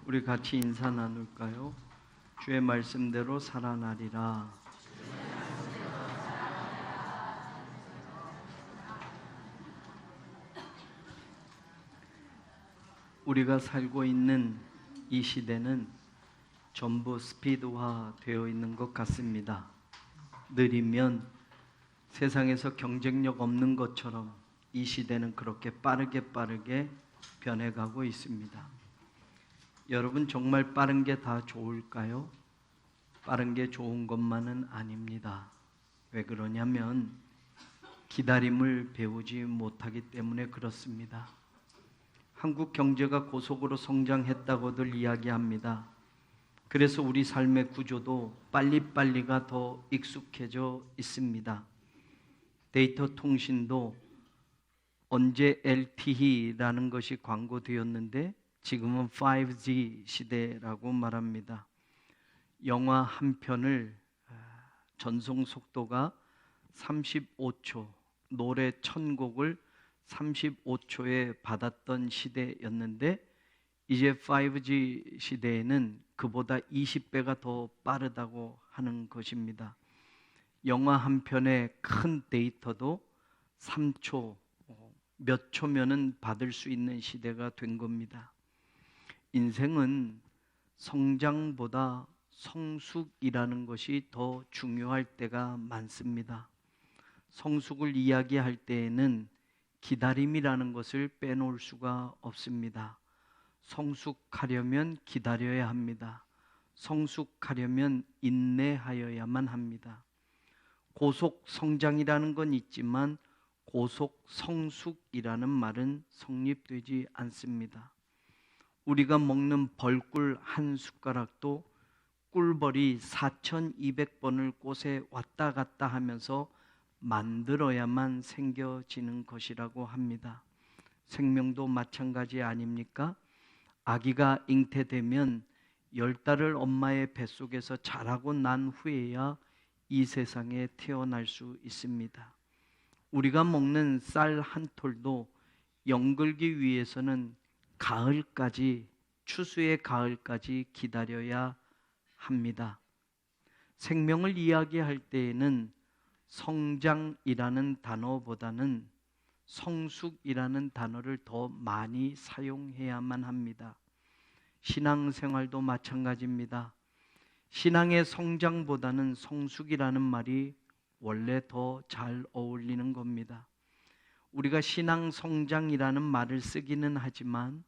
우리 같이 인사 나눌까요? 주의 말씀대로 살아나리라. 우리가 살고 있는 이 시대는 전부 스피드화 되어 있는 것 같습니다. 느리면 세상에서 경쟁력 없는 것처럼 이 시대는 그렇게 빠르게 변해가고 있습니다. 여러분, 정말 빠른 게 다 좋을까요? 빠른 게 좋은 것만은 아닙니다. 왜 그러냐면 기다림을 배우지 못하기 때문에 그렇습니다. 한국 경제가 고속으로 성장했다고들 이야기합니다. 그래서 우리 삶의 구조도 빨리빨리가 더 익숙해져 있습니다. 데이터 통신도 언제 LTE라는 것이 광고되었는데 지금은 5G 시대라고 말합니다. 영화 한 편을 전송 속도가 35초, 노래 1000곡을 35초에 받았던 시대였는데 이제 5G 시대에는 그보다 20배가 더 빠르다고 하는 것입니다. 영화 한 편의 큰 데이터도 3초, 몇 초면은 받을 수 있는 시대가 된 겁니다. 인생은 성장보다 성숙이라는 것이 더 중요할 때가 많습니다. 성숙을 이야기할 때에는 기다림이라는 것을 빼놓을 수가 없습니다. 성숙하려면 기다려야 합니다. 성숙하려면 인내하여야만 합니다. 고속 성장이라는 건 있지만 고속 성숙이라는 말은 성립되지 않습니다. 우리가 먹는 벌꿀 한 숟가락도 꿀벌이 4200번을 꽃에 왔다 갔다 하면서 만들어야만 생겨지는 것이라고 합니다. 생명도 마찬가지 아닙니까? 아기가 잉태되면 10달을 엄마의 뱃속에서 자라고 난 후에야 이 세상에 태어날 수 있습니다. 우리가 먹는 쌀 한 톨도 영글기 위해서는 가을까지, 추수의 가을까지 기다려야 합니다. 생명을 이야기할 때에는 성장이라는 단어보다는 성숙이라는 단어를 더 많이 사용해야만 합니다. 신앙생활도 마찬가지입니다. 신앙의 성장보다는 성숙이라는 말이 원래 더 잘 어울리는 겁니다. 우리가 신앙 성장이라는 말을 쓰기는 하지만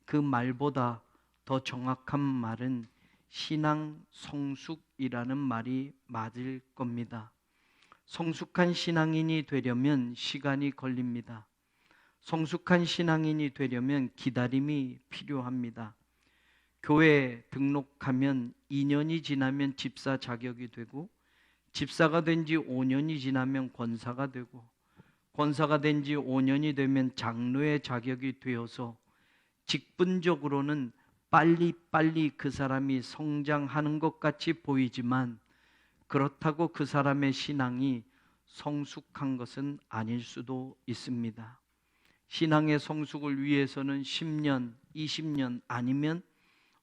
그 말보다 더 정확한 말은 신앙 성숙이라는 말이 맞을 겁니다. 성숙한 신앙인이 되려면 시간이 걸립니다. 성숙한 신앙인이 되려면 기다림이 필요합니다. 교회에 등록하면 2년이 지나면 집사 자격이 되고 집사가 된 지 5년이 지나면 권사가 되고 권사가 된 지 5년이 되면 장로의 자격이 되어서 직분적으로는 빨리 그 사람이 성장하는 것 같이 보이지만 그렇다고 그 사람의 신앙이 성숙한 것은 아닐 수도 있습니다. 신앙의 성숙을 위해서는 10년, 20년 아니면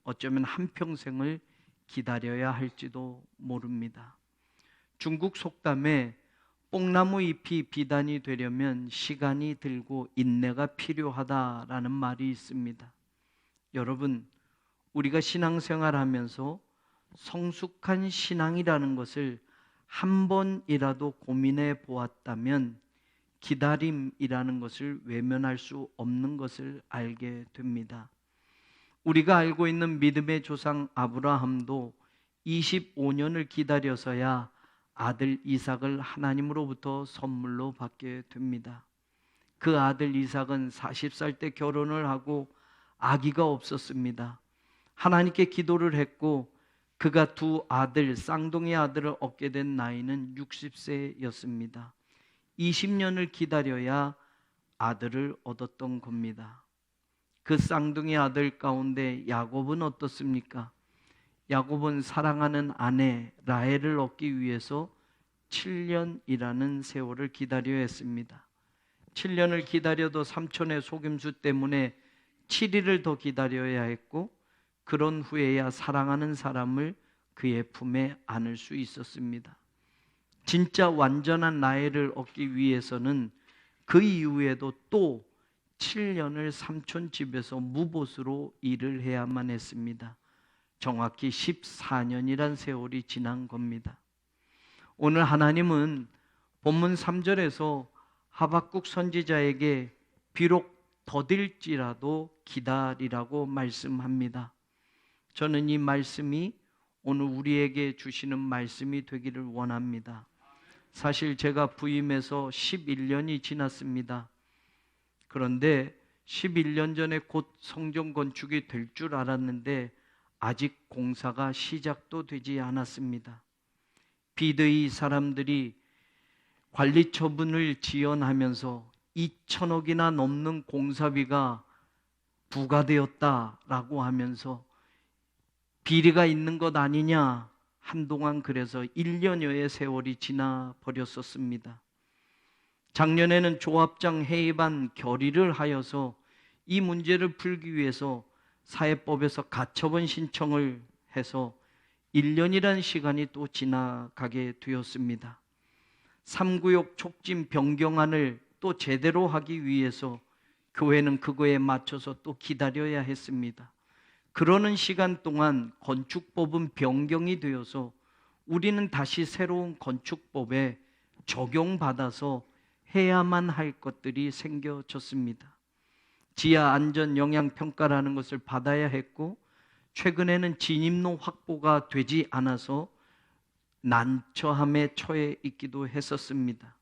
어쩌면 한평생을 기다려야 할지도 모릅니다. 중국 속담에 뽕나무 잎이 비단이 되려면 시간이 들고 인내가 필요하다라는 말이 있습니다. 여러분, 우리가 신앙생활하면서 성숙한 신앙이라는 것을 한 번이라도 고민해 보았다면 기다림이라는 것을 외면할 수 없는 것을 알게 됩니다. 우리가 알고 있는 믿음의 조상 아브라함도 25년을 기다려서야 아들 이삭을 하나님으로부터 선물로 받게 됩니다. 그 아들 이삭은 40살 때 결혼을 하고 아기가 없었습니다. 하나님께 기도를 했고 그가 두 아들, 쌍둥이 아들을 얻게 된 나이는 60세였습니다. 20년을 기다려야 아들을 얻었던 겁니다. 그 쌍둥이 아들 가운데 야곱은 어떻습니까? 야곱은 사랑하는 아내 라헬을 얻기 위해서 7년이라는 세월을 기다려야 했습니다. 7년을 기다려도 삼촌의 속임수 때문에 7일을 더 기다려야 했고 그런 후에야 사랑하는 사람을 그의 품에 안을 수 있었습니다. 진짜 완전한 나이를 얻기 위해서는 그 이후에도 또 7년을 삼촌 집에서 무보수로 일을 해야만 했습니다. 정확히 14년이란 세월이 지난 겁니다. 오늘 하나님은 본문 3절에서 하박국 선지자에게 비록 더딜지라도 기다리라고 말씀합니다. 저는 이 말씀이 오늘 우리에게 주시는 말씀이 되기를 원합니다. 사실 제가 부임해서 11년이 지났습니다. 그런데 11년 전에 곧 성전 건축이 될 줄 알았는데 아직 공사가 시작도 되지 않았습니다. 비대위 사람들이 관리 처분을 지연하면서 2천억이나 넘는 공사비가 부과되었다라고 하면서 비리가 있는 것 아니냐, 한동안 그래서 1년여의 세월이 지나 버렸었습니다. 작년에는 조합장 회의반 결의를 하여서 이 문제를 풀기 위해서 사회법에서 가처분 신청을 해서 1년이라는 시간이 또 지나가게 되었습니다. 3구역 촉진 변경안을 또 제대로 하기 위해서 교회는 그거에 맞춰서 또 기다려야 했습니다. 그러는 시간 동안 건축법은 변경이 되어서 우리는 다시 새로운 건축법에 적용받아서 해야만 할 것들이 생겨졌습니다. 지하 안전 영향 평가라는 것을 받아야 했고, 최근에는 진입로 확보가 되지 않아서 난처함에 처해 있기도 했었습니다.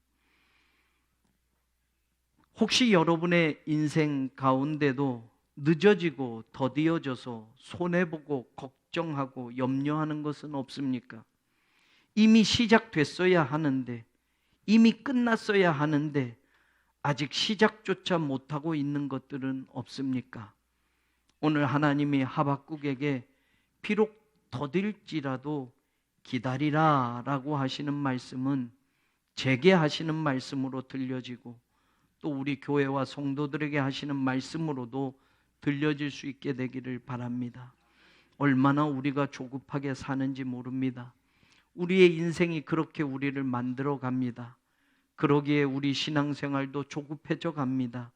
혹시 여러분의 인생 가운데도 늦어지고 더디어져서 손해보고 걱정하고 염려하는 것은 없습니까? 이미 시작됐어야 하는데, 이미 끝났어야 하는데 아직 시작조차 못하고 있는 것들은 없습니까? 오늘 하나님이 하박국에게 비록 더딜지라도 기다리라 라고 하시는 말씀은 제게 하시는 말씀으로 들려지고, 또 우리 교회와 성도들에게 하시는 말씀으로도 들려질 수 있게 되기를 바랍니다. 얼마나 우리가 조급하게 사는지 모릅니다. 우리의 인생이 그렇게 우리를 만들어 갑니다. 그러기에 우리 신앙생활도 조급해져 갑니다.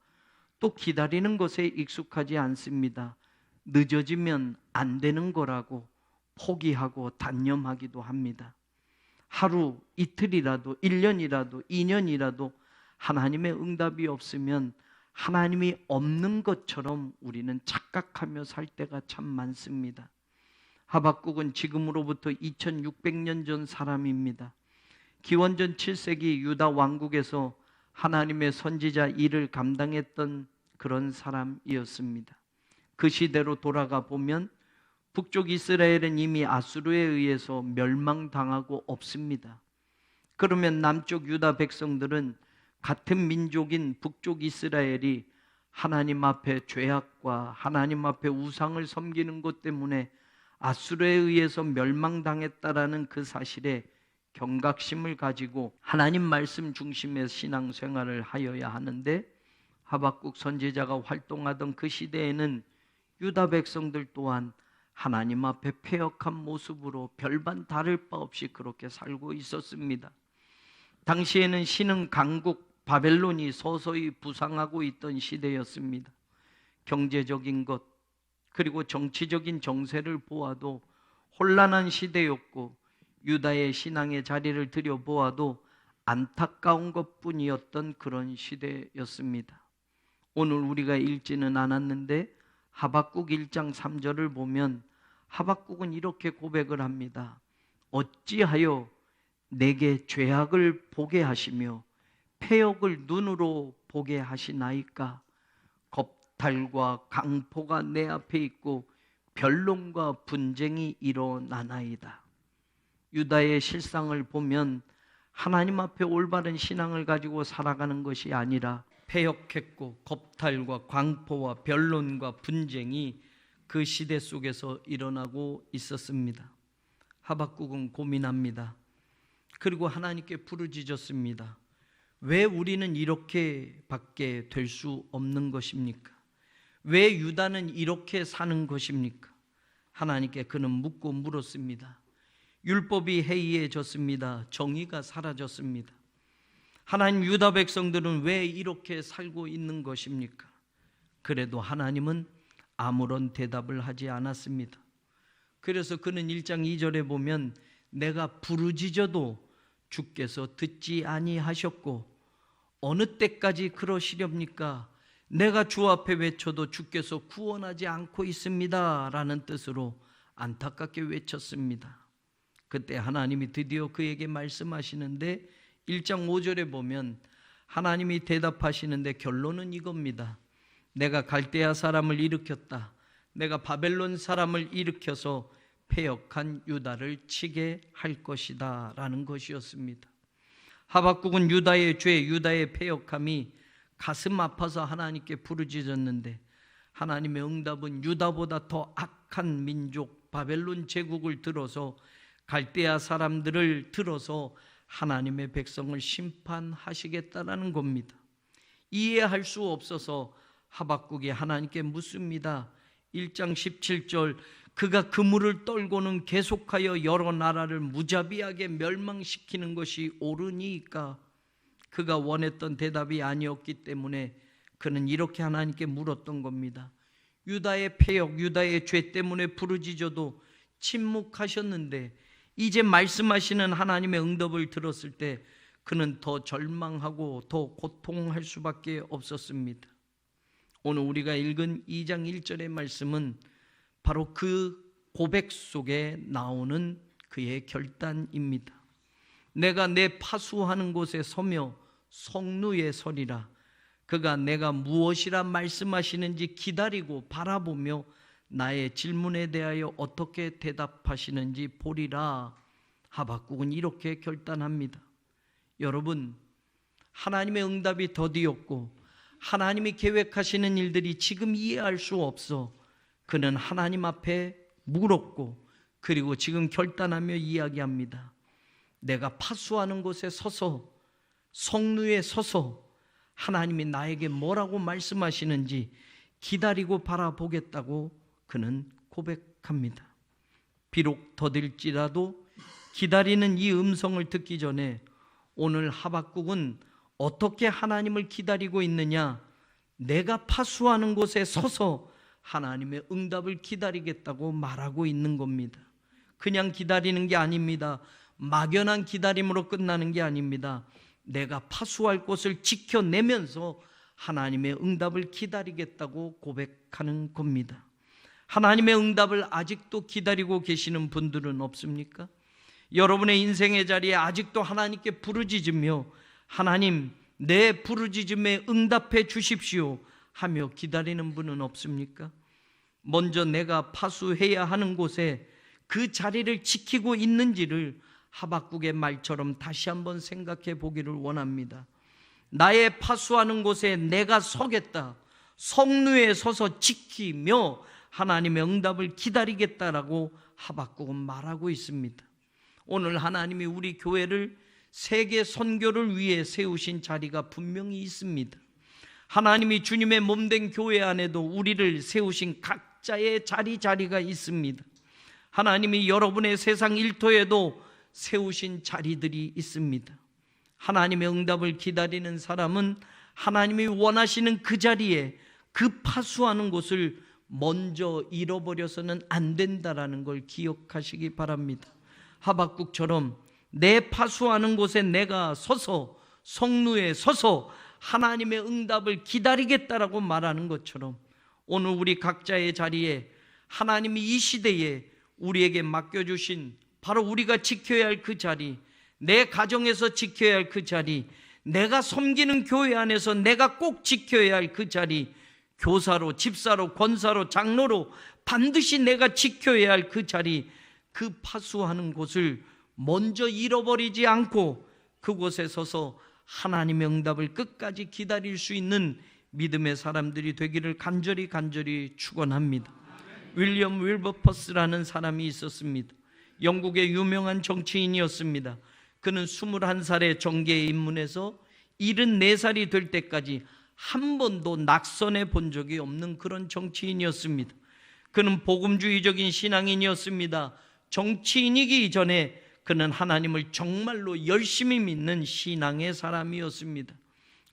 또 기다리는 것에 익숙하지 않습니다. 늦어지면 안 되는 거라고 포기하고 단념하기도 합니다. 하루, 이틀이라도, 1년이라도, 2년이라도 하나님의 응답이 없으면 하나님이 없는 것처럼 우리는 착각하며 살 때가 참 많습니다. 하박국은 지금으로부터 2600년 전 사람입니다. 기원전 7세기 유다 왕국에서 하나님의 선지자 일을 감당했던 그런 사람이었습니다. 그 시대로 돌아가 보면 북쪽 이스라엘은 이미 아수르에 의해서 멸망당하고 없습니다. 그러면 남쪽 유다 백성들은 같은 민족인 북쪽 이스라엘이 하나님 앞에 죄악과 하나님 앞에 우상을 섬기는 것 때문에 아수르에 의해서 멸망당했다라는 그 사실에 경각심을 가지고 하나님 말씀 중심의 신앙생활을 하여야 하는데, 하박국 선지자가 활동하던 그 시대에는 유다 백성들 또한 하나님 앞에 패역한 모습으로 별반 다를 바 없이 그렇게 살고 있었습니다. 당시에는 신흥 강국 바벨론이 서서히 부상하고 있던 시대였습니다. 경제적인 것 그리고 정치적인 정세를 보아도 혼란한 시대였고, 유다의 신앙의 자리를 들여보아도 안타까운 것뿐이었던 그런 시대였습니다. 오늘 우리가 읽지는 않았는데 하박국 1장 3절을 보면 하박국은 이렇게 고백을 합니다. 어찌하여 내게 죄악을 보게 하시며 패역을 눈으로 보게 하시나이까? 겁탈과 강포가 내 앞에 있고 변론과 분쟁이 일어나나이다. 유다의 실상을 보면 하나님 앞에 올바른 신앙을 가지고 살아가는 것이 아니라 패역했고 겁탈과 광포와 변론과 분쟁이 그 시대 속에서 일어나고 있었습니다. 하박국은 고민합니다. 그리고 하나님께 부르짖었습니다. 왜 우리는 이렇게밖에 될 수 없는 것입니까? 왜 유다는 이렇게 사는 것입니까? 하나님께 그는 묻고 물었습니다. 율법이 해이해졌습니다. 정의가 사라졌습니다. 하나님, 유다 백성들은 왜 이렇게 살고 있는 것입니까? 그래도 하나님은 아무런 대답을 하지 않았습니다. 그래서 그는 1장 2절에 보면 내가 부르짖어도 주께서 듣지 아니하셨고 어느 때까지 그러시렵니까? 내가 주 앞에 외쳐도 주께서 구원하지 않고 있습니다 라는 뜻으로 안타깝게 외쳤습니다. 그때 하나님이 드디어 그에게 말씀하시는데 1장 5절에 보면 하나님이 대답하시는데 결론은 이겁니다. 내가 갈대아 사람을 일으켰다. 내가 바벨론 사람을 일으켜서 패역한 유다를 치게 할 것이다 라는 것이었습니다. 하박국은 유다의 죄, 유다의 패역함이 가슴 아파서 하나님께 부르짖었는데 하나님의 응답은 유다보다 더 악한 민족 바벨론 제국을 들어서 갈대아 사람들을 들어서 하나님의 백성을 심판하시겠다라는 겁니다. 이해할 수 없어서 하박국이 하나님께 묻습니다. 1장 17절 그가 그물을 떨고는 계속하여 여러 나라를 무자비하게 멸망시키는 것이 옳으니까? 그가 원했던 대답이 아니었기 때문에 그는 이렇게 하나님께 물었던 겁니다. 유다의 패역, 유다의 죄 때문에 부르짖어도 침묵하셨는데 이제 말씀하시는 하나님의 응답을 들었을 때 그는 더 절망하고 더 고통할 수밖에 없었습니다. 오늘 우리가 읽은 2장 1절의 말씀은 바로 그 고백 속에 나오는 그의 결단입니다. 내가 내 파수하는 곳에 서며 성루에 서리라. 그가 내가 무엇이라 말씀하시는지 기다리고 바라보며 나의 질문에 대하여 어떻게 대답하시는지 보리라. 하박국은 이렇게 결단합니다. 여러분, 하나님의 응답이 더디었고 하나님이 계획하시는 일들이 지금 이해할 수 없어 그는 하나님 앞에 물었고 그리고 지금 결단하며 이야기합니다. 내가 파수하는 곳에 서서 성루에 서서 하나님이 나에게 뭐라고 말씀하시는지 기다리고 바라보겠다고 그는 고백합니다. 비록 더딜지라도 기다리는 이 음성을 듣기 전에 오늘 하박국은 어떻게 하나님을 기다리고 있느냐? 내가 파수하는 곳에 서서 하나님의 응답을 기다리겠다고 말하고 있는 겁니다. 그냥 기다리는 게 아닙니다. 막연한 기다림으로 끝나는 게 아닙니다. 내가 파수할 곳을 지켜내면서 하나님의 응답을 기다리겠다고 고백하는 겁니다. 하나님의 응답을 아직도 기다리고 계시는 분들은 없습니까? 여러분의 인생의 자리에 아직도 하나님께 부르짖으며 하나님, 내 부르짖음에 응답해 주십시오 하며 기다리는 분은 없습니까? 먼저 내가 파수해야 하는 곳에 그 자리를 지키고 있는지를 하박국의 말처럼 다시 한번 생각해 보기를 원합니다. 나의 파수하는 곳에 내가 서겠다, 성루에 서서 지키며 하나님의 응답을 기다리겠다라고 하박국은 말하고 있습니다. 오늘 하나님이 우리 교회를 세계 선교를 위해 세우신 자리가 분명히 있습니다. 하나님이 주님의 몸된 교회 안에도 우리를 세우신 각자의 자리가 있습니다. 하나님이 여러분의 세상 일터에도 세우신 자리들이 있습니다. 하나님의 응답을 기다리는 사람은 하나님이 원하시는 그 자리에 그 파수하는 곳을 먼저 잃어버려서는 안 된다라는 걸 기억하시기 바랍니다. 하박국처럼 내 파수하는 곳에 내가 서서 성루에 서서 하나님의 응답을 기다리겠다라고 말하는 것처럼 오늘 우리 각자의 자리에 하나님이 이 시대에 우리에게 맡겨주신 바로 우리가 지켜야 할 그 자리, 내 가정에서 지켜야 할 그 자리, 내가 섬기는 교회 안에서 내가 꼭 지켜야 할 그 자리, 교사로, 집사로, 권사로, 장로로 반드시 내가 지켜야 할 그 자리, 그 파수하는 곳을 먼저 잃어버리지 않고 그곳에 서서 하나님의 응답을 끝까지 기다릴 수 있는 믿음의 사람들이 되기를 간절히 축원합니다. 윌리엄 윌버퍼스라는 사람이 있었습니다. 영국의 유명한 정치인이었습니다. 그는 21살에 정계에 입문해서 74살이 될 때까지 한 번도 낙선해 본 적이 없는 그런 정치인이었습니다. 그는 복음주의적인 신앙인이었습니다. 정치인이기 전에 그는 하나님을 정말로 열심히 믿는 신앙의 사람이었습니다.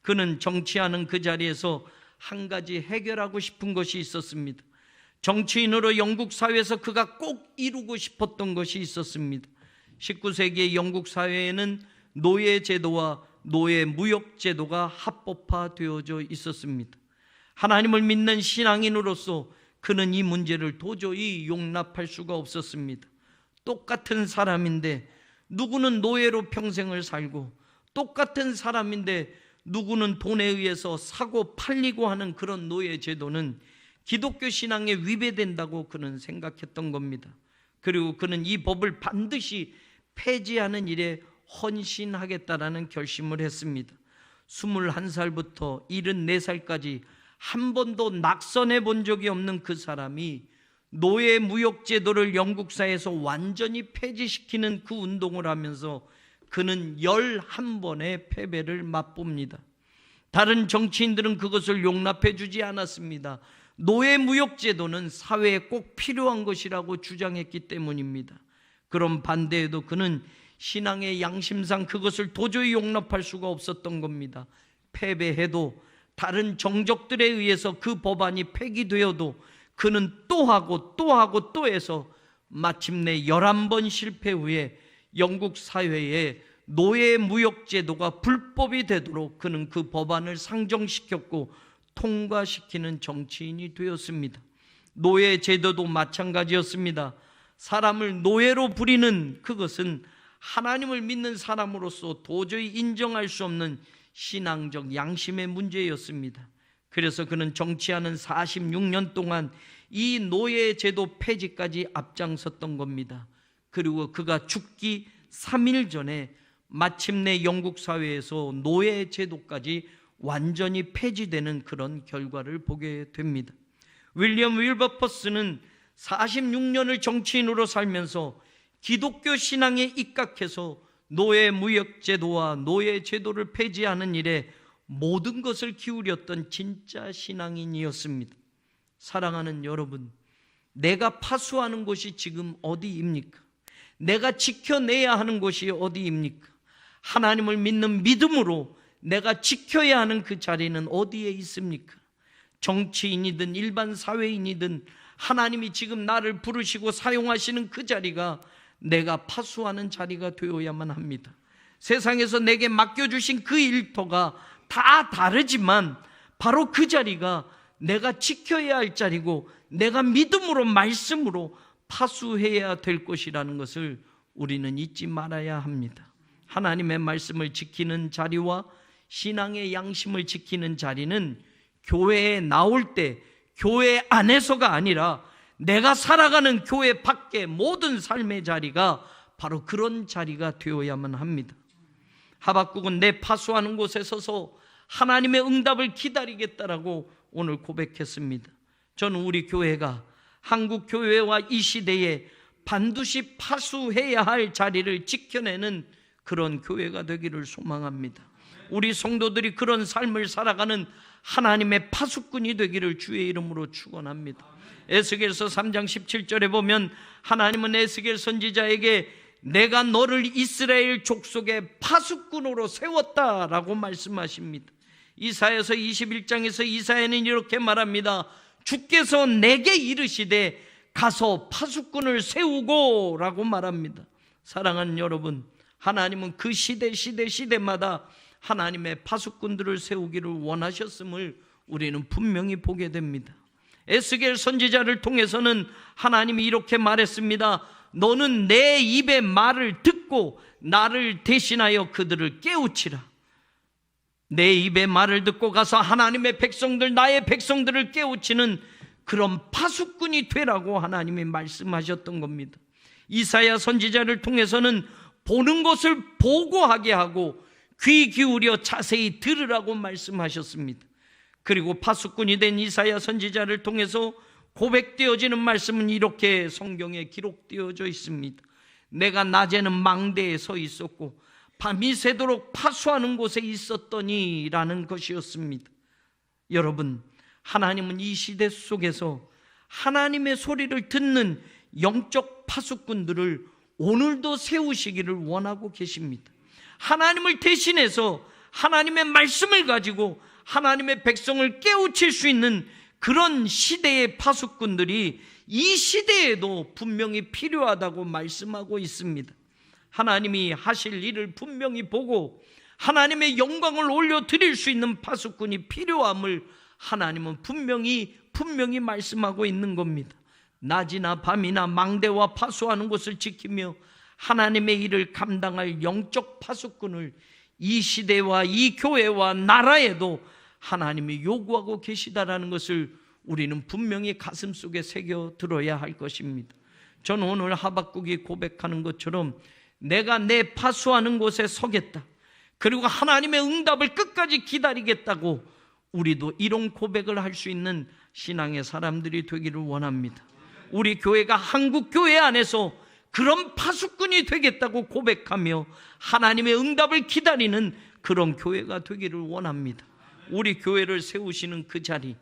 그는 정치하는 그 자리에서 한 가지 해결하고 싶은 것이 있었습니다. 정치인으로 영국 사회에서 그가 꼭 이루고 싶었던 것이 있었습니다. 19세기의 영국 사회에는 노예 제도와 노예 무역 제도가 합법화되어져 있었습니다. 하나님을 믿는 신앙인으로서 그는 이 문제를 도저히 용납할 수가 없었습니다. 똑같은 사람인데 누구는 노예로 평생을 살고, 똑같은 사람인데 누구는 돈에 의해서 사고 팔리고 하는 그런 노예 제도는 기독교 신앙에 위배된다고 그는 생각했던 겁니다. 그리고 그는 이 법을 반드시 폐지하는 일에 헌신하겠다라는 결심을 했습니다. 21살부터 74살까지 한 번도 낙선해 본 적이 없는 그 사람이 노예 무역 제도를 영국 사회에서 완전히 폐지시키는 그 운동을 하면서 그는 11번의 패배를 맛봅니다. 다른 정치인들은 그것을 용납해 주지 않았습니다. 노예 무역 제도는 사회에 꼭 필요한 것이라고 주장했기 때문입니다. 그런 반대에도 그는 신앙의 양심상 그것을 도저히 용납할 수가 없었던 겁니다. 패배해도 다른 정적들에 의해서 그 법안이 폐기되어도 그는 또 하고 또 하고 또 해서 마침내 11번 실패 후에 영국 사회에 노예 무역 제도가 불법이 되도록 그는 그 법안을 상정시켰고 통과시키는 정치인이 되었습니다. 노예 제도도 마찬가지였습니다. 사람을 노예로 부리는 그것은 하나님을 믿는 사람으로서 도저히 인정할 수 없는 신앙적 양심의 문제였습니다. 그래서 그는 정치하는 46년 동안 이 노예 제도 폐지까지 앞장섰던 겁니다. 그리고 그가 죽기 3일 전에 마침내 영국 사회에서 노예 제도까지 완전히 폐지되는 그런 결과를 보게 됩니다. 윌리엄 윌버퍼스는 46년을 정치인으로 살면서 기독교 신앙에 입각해서 노예 무역 제도와 노예 제도를 폐지하는 일에 모든 것을 기울였던 진짜 신앙인이었습니다. 사랑하는 여러분, 내가 파수하는 곳이 지금 어디입니까? 내가 지켜내야 하는 곳이 어디입니까? 하나님을 믿는 믿음으로 내가 지켜야 하는 그 자리는 어디에 있습니까? 정치인이든 일반 사회인이든 하나님이 지금 나를 부르시고 사용하시는 그 자리가 내가 파수하는 자리가 되어야만 합니다. 세상에서 내게 맡겨주신 그 일터가 다 다르지만 바로 그 자리가 내가 지켜야 할 자리고 내가 믿음으로 말씀으로 파수해야 될 것이라는 것을 우리는 잊지 말아야 합니다. 하나님의 말씀을 지키는 자리와 신앙의 양심을 지키는 자리는 교회에 나올 때 교회 안에서가 아니라 내가 살아가는 교회 밖의 모든 삶의 자리가 바로 그런 자리가 되어야만 합니다. 하박국은 내 파수하는 곳에 서서 하나님의 응답을 기다리겠다라고 오늘 고백했습니다. 저는 우리 교회가 한국 교회와 이 시대에 반드시 파수해야 할 자리를 지켜내는 그런 교회가 되기를 소망합니다. 우리 성도들이 그런 삶을 살아가는 하나님의 파수꾼이 되기를 주의 이름으로 축원합니다. 에스겔서 3장 17절에 보면 하나님은 에스겔 선지자에게 내가 너를 이스라엘 족속의 파수꾼으로 세웠다라고 말씀하십니다. 이사야서 21장에서 이사야는 이렇게 말합니다. 주께서 내게 이르시되 가서 파수꾼을 세우고 라고 말합니다. 사랑하는 여러분, 하나님은 그 시대마다 하나님의 파수꾼들을 세우기를 원하셨음을 우리는 분명히 보게 됩니다. 에스겔 선지자를 통해서는 하나님이 이렇게 말했습니다. 너는 내 입의 말을 듣고 나를 대신하여 그들을 깨우치라. 내 입의 말을 듣고 가서 하나님의 백성들, 나의 백성들을 깨우치는 그런 파수꾼이 되라고 하나님이 말씀하셨던 겁니다. 이사야 선지자를 통해서는 보는 것을 보고하게 하고 귀 기울여 자세히 들으라고 말씀하셨습니다. 그리고 파수꾼이 된 이사야 선지자를 통해서 고백되어지는 말씀은 이렇게 성경에 기록되어져 있습니다. 내가 낮에는 망대에 서 있었고 밤이 새도록 파수하는 곳에 있었더니 라는 것이었습니다. 여러분, 하나님은 이 시대 속에서 하나님의 소리를 듣는 영적 파수꾼들을 오늘도 세우시기를 원하고 계십니다. 하나님을 대신해서 하나님의 말씀을 가지고 하나님의 백성을 깨우칠 수 있는 그런 시대의 파수꾼들이 이 시대에도 분명히 필요하다고 말씀하고 있습니다. 하나님이 하실 일을 분명히 보고 하나님의 영광을 올려드릴 수 있는 파수꾼이 필요함을 하나님은 분명히 말씀하고 있는 겁니다. 낮이나 밤이나 망대와 파수하는 곳을 지키며 하나님의 일을 감당할 영적 파수꾼을 이 시대와 이 교회와 나라에도 하나님이 요구하고 계시다라는 것을 우리는 분명히 가슴속에 새겨 들어야 할 것입니다. 저는 오늘 하박국이 고백하는 것처럼 내가 내 파수하는 곳에 서겠다, 그리고 하나님의 응답을 끝까지 기다리겠다고 우리도 이런 고백을 할 수 있는 신앙의 사람들이 되기를 원합니다. 우리 교회가 한국 교회 안에서 그런 파수꾼이 되겠다고 고백하며 하나님의 응답을 기다리는 그런 교회가 되기를 원합니다. 우리 교회를 세우시는 그 자리,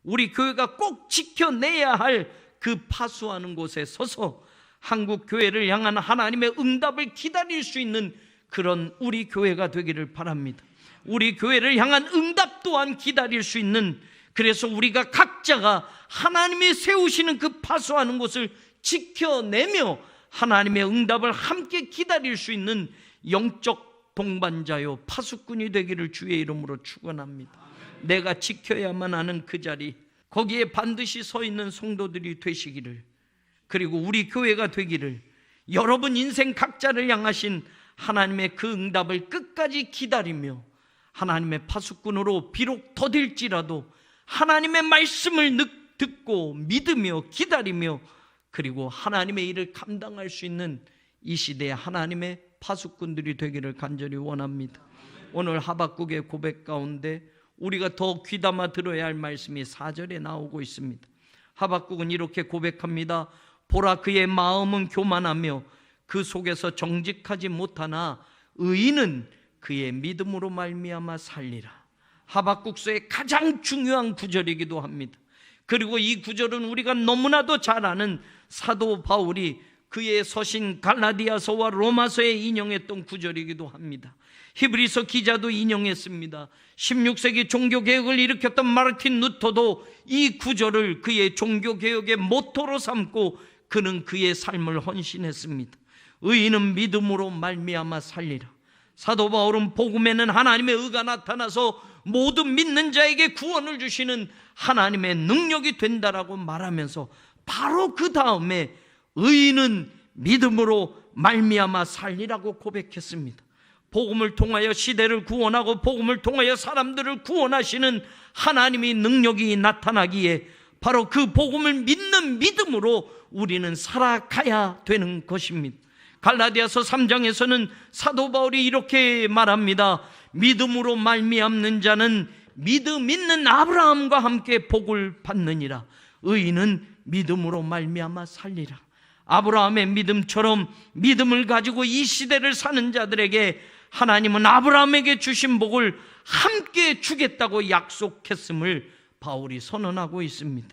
우리 교회가 꼭 지켜내야 할 그 파수하는 곳에 서서 한국 교회를 향한 하나님의 응답을 기다릴 수 있는 그런 우리 교회가 되기를 바랍니다. 우리 교회를 향한 응답 또한 기다릴 수 있는, 그래서 우리가 각자가 하나님이 세우시는 그 파수하는 곳을 지켜내며 하나님의 응답을 함께 기다릴 수 있는 영적 동반자요 파수꾼이 되기를 주의 이름으로 축원합니다. 내가 지켜야만 하는 그 자리, 거기에 반드시 서 있는 성도들이 되시기를, 그리고 우리 교회가 되기를, 여러분 인생 각자를 향하신 하나님의 그 응답을 끝까지 기다리며 하나님의 파수꾼으로 비록 더딜지라도 하나님의 말씀을 듣고 믿으며 기다리며 그리고 하나님의 일을 감당할 수 있는 이 시대의 하나님의 파수꾼들이 되기를 간절히 원합니다. 오늘 하박국의 고백 가운데 우리가 더 귀담아 들어야 할 말씀이 4절에 나오고 있습니다. 하박국은 이렇게 고백합니다. 보라, 그의 마음은 교만하며 그 속에서 정직하지 못하나 의인은 그의 믿음으로 말미암아 살리라. 하박국서의 가장 중요한 구절이기도 합니다. 그리고 이 구절은 우리가 너무나도 잘 아는 사도 바울이 그의 서신 갈라디아서와 로마서에 인용했던 구절이기도 합니다. 히브리서 기자도 인용했습니다. 16세기 종교개혁을 일으켰던 마르틴 루터도 이 구절을 그의 종교개혁의 모토로 삼고 그는 그의 삶을 헌신했습니다. 의인은 믿음으로 말미암아 살리라. 사도 바울은 복음에는 하나님의 의가 나타나서 모든 믿는 자에게 구원을 주시는 하나님의 능력이 된다라고 말하면서 바로 그 다음에 의인은 믿음으로 말미암아 살리라고 고백했습니다. 복음을 통하여 시대를 구원하고 복음을 통하여 사람들을 구원하시는 하나님의 능력이 나타나기에 바로 그 복음을 믿는 믿음으로 우리는 살아가야 되는 것입니다. 갈라디아서 3장에서는 사도 바울이 이렇게 말합니다. 믿음으로 말미암는 자는 믿음 있는 아브라함과 함께 복을 받느니라. 의인은 믿음으로 말미암아 살리라. 아브라함의 믿음처럼 믿음을 가지고 이 시대를 사는 자들에게 하나님은 아브라함에게 주신 복을 함께 주겠다고 약속했음을 바울이 선언하고 있습니다.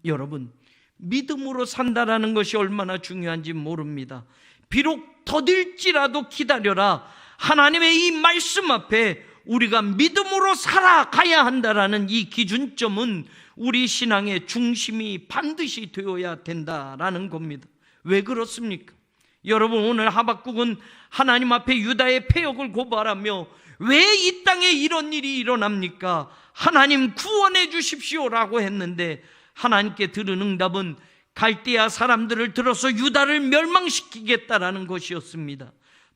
여러분, 믿음으로 산다라는 것이 얼마나 중요한지 모릅니다. 비록 더딜지라도 기다려라. 하나님의 이 말씀 앞에 우리가 믿음으로 살아가야 한다라는 이 기준점은 우리 신앙의 중심이 반드시 되어야 된다라는 겁니다. 왜 그렇습니까? 여러분, 오늘 하박국은 하나님 앞에 유다의 패역을 고발하며 왜 이 땅에 이런 일이 일어납니까? 하나님 구원해 주십시오라고 했는데 하나님께 들은 응답은 갈대아 사람들을 들어서 유다를 멸망시키겠다라는 것이었습니다.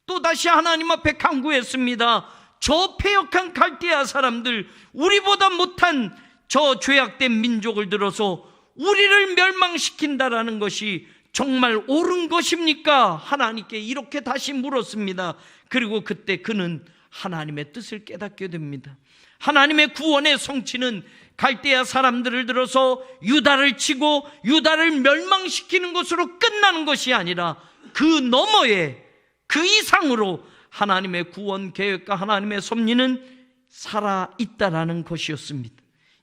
또다시 하나님 앞에 간구했습니다. 저 패역한 갈대아 사람들, 우리보다 못한 저 죄악된 민족을 들어서 우리를 멸망시킨다라는 것이 정말 옳은 것입니까? 하나님께 이렇게 다시 물었습니다. 그리고 그때 그는 하나님의 뜻을 깨닫게 됩니다. 하나님의 구원의 성취는 갈대아 사람들을 들어서 유다를 치고 유다를 멸망시키는 것으로 끝나는 것이 아니라 그 너머에, 그 이상으로 하나님의 구원 계획과 하나님의 섭리는 살아있다라는 것이었습니다.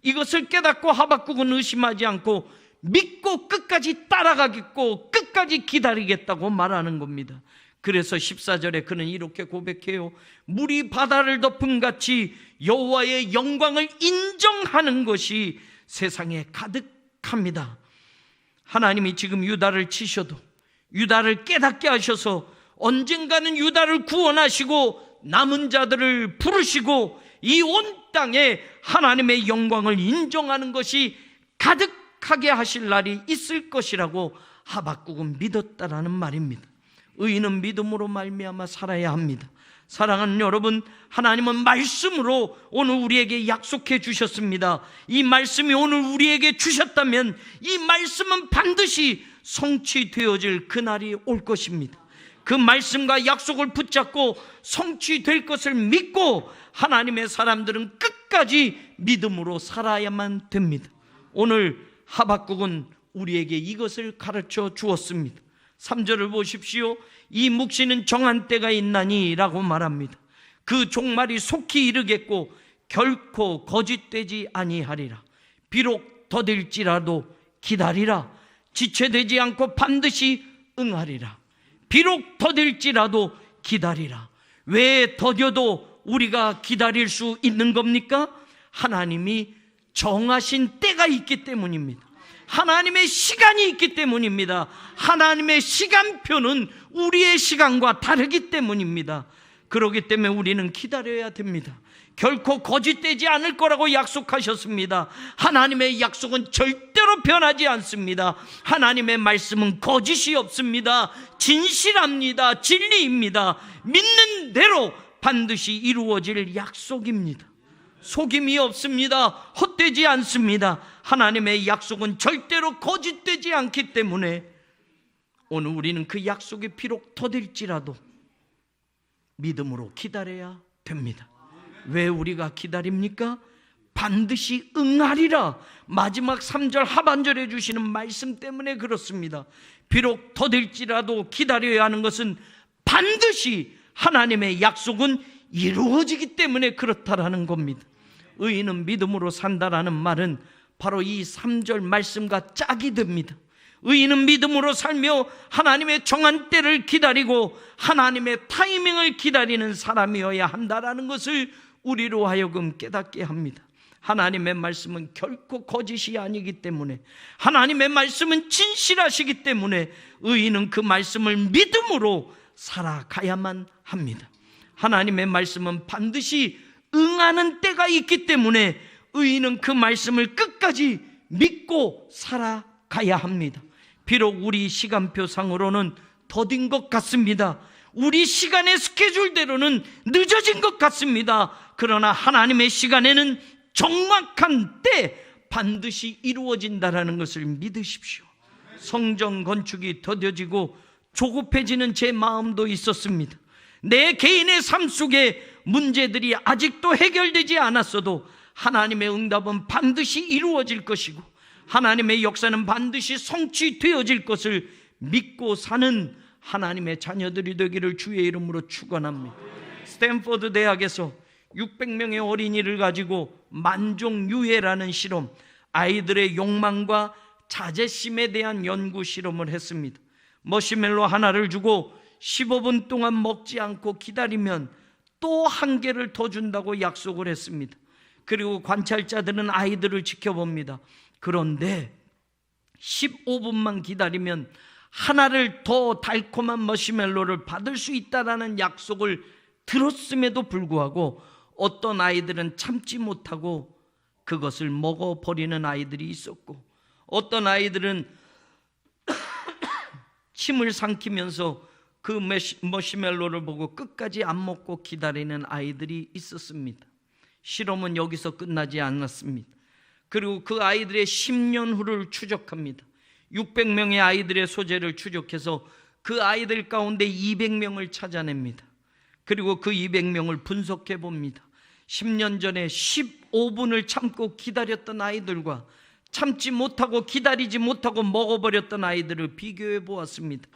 이것을 깨닫고 하박국은 의심하지 않고 믿고 끝까지 따라가겠고 끝까지 기다리겠다고 말하는 겁니다. 그래서 14절에 그는 이렇게 고백해요. 물이 바다를 덮은 같이 여호와의 영광을 인정하는 것이 세상에 가득합니다. 하나님이 지금 유다를 치셔도 유다를 깨닫게 하셔서 언젠가는 유다를 구원하시고 남은 자들을 부르시고 이 온 땅에 하나님의 영광을 인정하는 것이 가득하게 하실 날이 있을 것이라고 하박국은 믿었다라는 말입니다. 의인은 믿음으로 말미암아 살아야 합니다. 사랑하는 여러분, 하나님은 말씀으로 오늘 우리에게 약속해 주셨습니다. 이 말씀이 오늘 우리에게 주셨다면 이 말씀은 반드시 성취되어질 그날이 올 것입니다. 그 말씀과 약속을 붙잡고 성취될 것을 믿고 하나님의 사람들은 끝까지 믿음으로 살아야만 됩니다. 오늘 하박국은 우리에게 이것을 가르쳐 주었습니다. 3절을 보십시오. 이 묵시는 정한 때가 있나니 라고 말합니다. 그 종말이 속히 이르겠고 결코 거짓되지 아니하리라. 비록 더딜지라도 기다리라. 지체되지 않고 반드시 응하리라. 비록 더딜지라도 기다리라. 왜 더뎌도 우리가 기다릴 수 있는 겁니까? 하나님이 정하신 때가 있기 때문입니다. 하나님의 시간이 있기 때문입니다. 하나님의 시간표는 우리의 시간과 다르기 때문입니다. 그렇기 때문에 우리는 기다려야 됩니다. 결코 거짓되지 않을 거라고 약속하셨습니다. 하나님의 약속은 절대로 변하지 않습니다. 하나님의 말씀은 거짓이 없습니다. 진실합니다. 진리입니다. 믿는 대로 반드시 이루어질 약속입니다. 속임이 없습니다. 헛되지 않습니다. 하나님의 약속은 절대로 거짓되지 않기 때문에 오늘 우리는 그 약속이 비록 더딜지라도 믿음으로 기다려야 됩니다. 왜 우리가 기다립니까? 반드시 응하리라. 마지막 3절 하반절에 주시는 말씀 때문에 그렇습니다. 비록 더딜지라도 기다려야 하는 것은 반드시 하나님의 약속은 이루어지기 때문에 그렇다라는 겁니다. 의인은 믿음으로 산다라는 말은 바로 이 3절 말씀과 짝이 됩니다. 의인은 믿음으로 살며 하나님의 정한 때를 기다리고 하나님의 타이밍을 기다리는 사람이어야 한다라는 것을 우리로 하여금 깨닫게 합니다. 하나님의 말씀은 결코 거짓이 아니기 때문에, 하나님의 말씀은 진실하시기 때문에 의인은 그 말씀을 믿음으로 살아가야만 합니다. 하나님의 말씀은 반드시 응하는 때가 있기 때문에 의인은 그 말씀을 끝까지 믿고 살아가야 합니다. 비록 우리 시간표상으로는 더딘 것 같습니다. 우리 시간의 스케줄대로는 늦어진 것 같습니다. 그러나 하나님의 시간에는 정확한 때 반드시 이루어진다라는 것을 믿으십시오. 성전 건축이 더뎌지고 조급해지는 제 마음도 있었습니다. 내 개인의 삶 속에 문제들이 아직도 해결되지 않았어도 하나님의 응답은 반드시 이루어질 것이고 하나님의 역사는 반드시 성취되어질 것을 믿고 사는 하나님의 자녀들이 되기를 주의 이름으로 축원합니다. 스탠포드 대학에서 600명의 어린이를 가지고 만종유해라는 실험, 아이들의 욕망과 자제심에 대한 연구 실험을 했습니다. 머시멜로 하나를 주고 15분 동안 먹지 않고 기다리면 또 한 개를 더 준다고 약속을 했습니다. 그리고 관찰자들은 아이들을 지켜봅니다. 그런데 15분만 기다리면 하나를 더 달콤한 머시멜로를 받을 수 있다라는 약속을 들었음에도 불구하고 어떤 아이들은 참지 못하고 그것을 먹어버리는 아이들이 있었고, 어떤 아이들은 침을 삼키면서 그 머시멜로를 보고 끝까지 안 먹고 기다리는 아이들이 있었습니다. 실험은 여기서 끝나지 않았습니다. 그리고 그 아이들의 10년 후를 추적합니다. 600명의 아이들의 소재를 추적해서 그 아이들 가운데 200명을 찾아냅니다. 그리고 그 200명을 분석해 봅니다. 10년 전에 15분을 참고 기다렸던 아이들과 참지 못하고 기다리지 못하고 먹어버렸던 아이들을 비교해 보았습니다.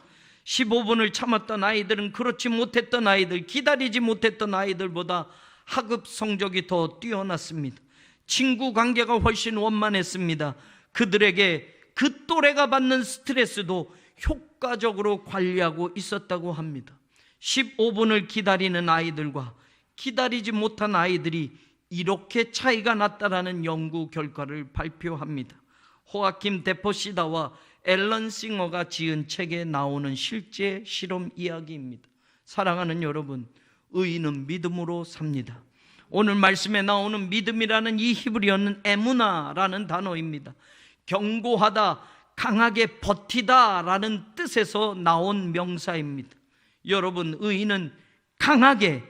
15분을 참았던 아이들은 그렇지 못했던 아이들, 기다리지 못했던 아이들보다 학업 성적이 더 뛰어났습니다. 친구 관계가 훨씬 원만했습니다. 그들에게 그 또래가 받는 스트레스도 효과적으로 관리하고 있었다고 합니다. 15분을 기다리는 아이들과 기다리지 못한 아이들이 이렇게 차이가 났다라는 연구 결과를 발표합니다. 호아킴 데포시다와 앨런 싱어가 지은 책에 나오는 실제 실험 이야기입니다. 사랑하는 여러분, 의인은 믿음으로 삽니다. 오늘 말씀에 나오는 믿음이라는 이 히브리어는 에무나라는 단어입니다. 견고하다, 강하게 버티다 라는 뜻에서 나온 명사입니다. 여러분, 의인은 강하게,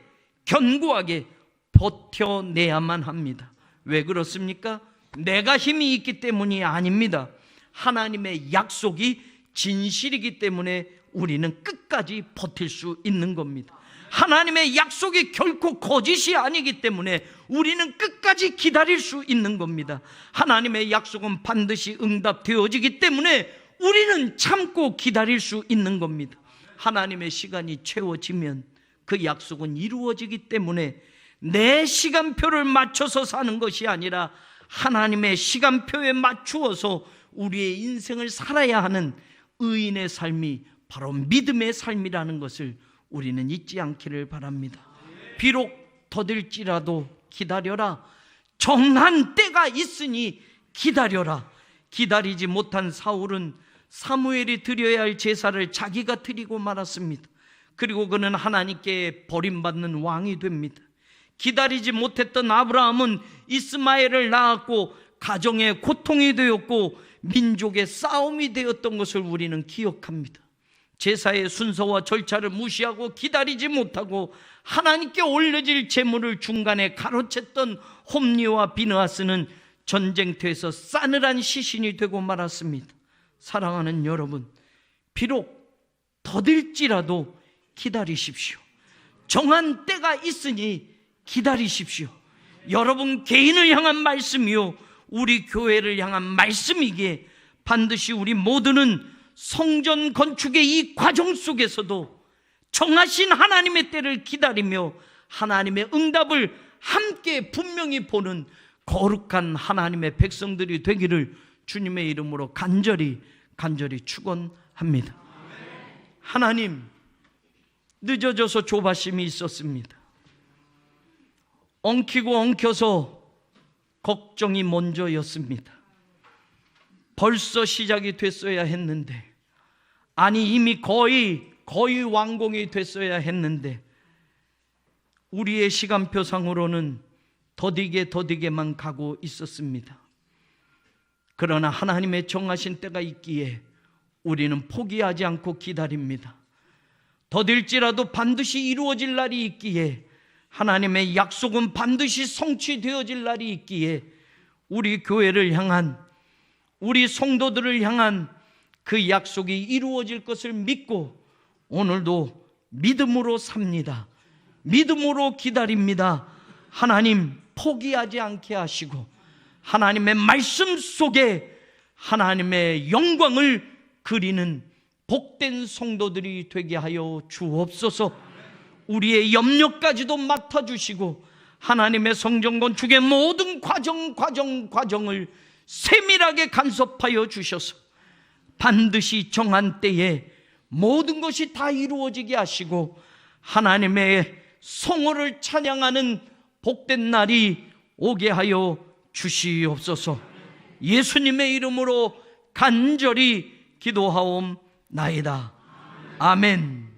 견고하게 버텨내야만 합니다. 왜 그렇습니까? 내가 힘이 있기 때문이 아닙니다. 하나님의 약속이 진실이기 때문에 우리는 끝까지 버틸 수 있는 겁니다. 하나님의 약속이 결코 거짓이 아니기 때문에 우리는 끝까지 기다릴 수 있는 겁니다. 하나님의 약속은 반드시 응답되어지기 때문에 우리는 참고 기다릴 수 있는 겁니다. 하나님의 시간이 채워지면 그 약속은 이루어지기 때문에 내 시간표를 맞춰서 사는 것이 아니라 하나님의 시간표에 맞추어서 우리의 인생을 살아야 하는 의인의 삶이 바로 믿음의 삶이라는 것을 우리는 잊지 않기를 바랍니다. 비록 더딜지라도 기다려라. 정한 때가 있으니 기다려라. 기다리지 못한 사울은 사무엘이 드려야 할 제사를 자기가 드리고 말았습니다. 그리고 그는 하나님께 버림받는 왕이 됩니다. 기다리지 못했던 아브라함은 이스마엘을 낳았고 가정의 고통이 되었고 민족의 싸움이 되었던 것을 우리는 기억합니다. 제사의 순서와 절차를 무시하고 기다리지 못하고 하나님께 올려질 제물을 중간에 가로챘던 홈리와 비느하스는 전쟁터에서 싸늘한 시신이 되고 말았습니다. 사랑하는 여러분, 비록 더딜지라도 기다리십시오. 정한 때가 있으니 기다리십시오. 여러분 개인을 향한 말씀이요, 우리 교회를 향한 말씀이기에 반드시 우리 모두는 성전 건축의 이 과정 속에서도 정하신 하나님의 때를 기다리며 하나님의 응답을 함께 분명히 보는 거룩한 하나님의 백성들이 되기를 주님의 이름으로 간절히 축원합니다. 하나님, 늦어져서 조바심이 있었습니다. 엉키고 엉켜서 걱정이 먼저였습니다. 벌써 시작이 됐어야 했는데, 아니 이미 거의 완공이 됐어야 했는데 우리의 시간표상으로는 더디게만 가고 있었습니다. 그러나 하나님의 정하신 때가 있기에 우리는 포기하지 않고 기다립니다. 더딜지라도 반드시 이루어질 날이 있기에, 하나님의 약속은 반드시 성취되어질 날이 있기에 우리 교회를 향한, 우리 성도들을 향한 그 약속이 이루어질 것을 믿고 오늘도 믿음으로 삽니다. 믿음으로 기다립니다. 하나님 포기하지 않게 하시고 하나님의 말씀 속에 하나님의 영광을 그리는 복된 성도들이 되게 하여 주옵소서. 우리의 염려까지도 맡아주시고 하나님의 성전 건축의 모든 과정을 세밀하게 간섭하여 주셔서 반드시 정한 때에 모든 것이 다 이루어지게 하시고 하나님의 성호를 찬양하는 복된 날이 오게 하여 주시옵소서. 예수님의 이름으로 간절히 기도하옵나이다. 아멘.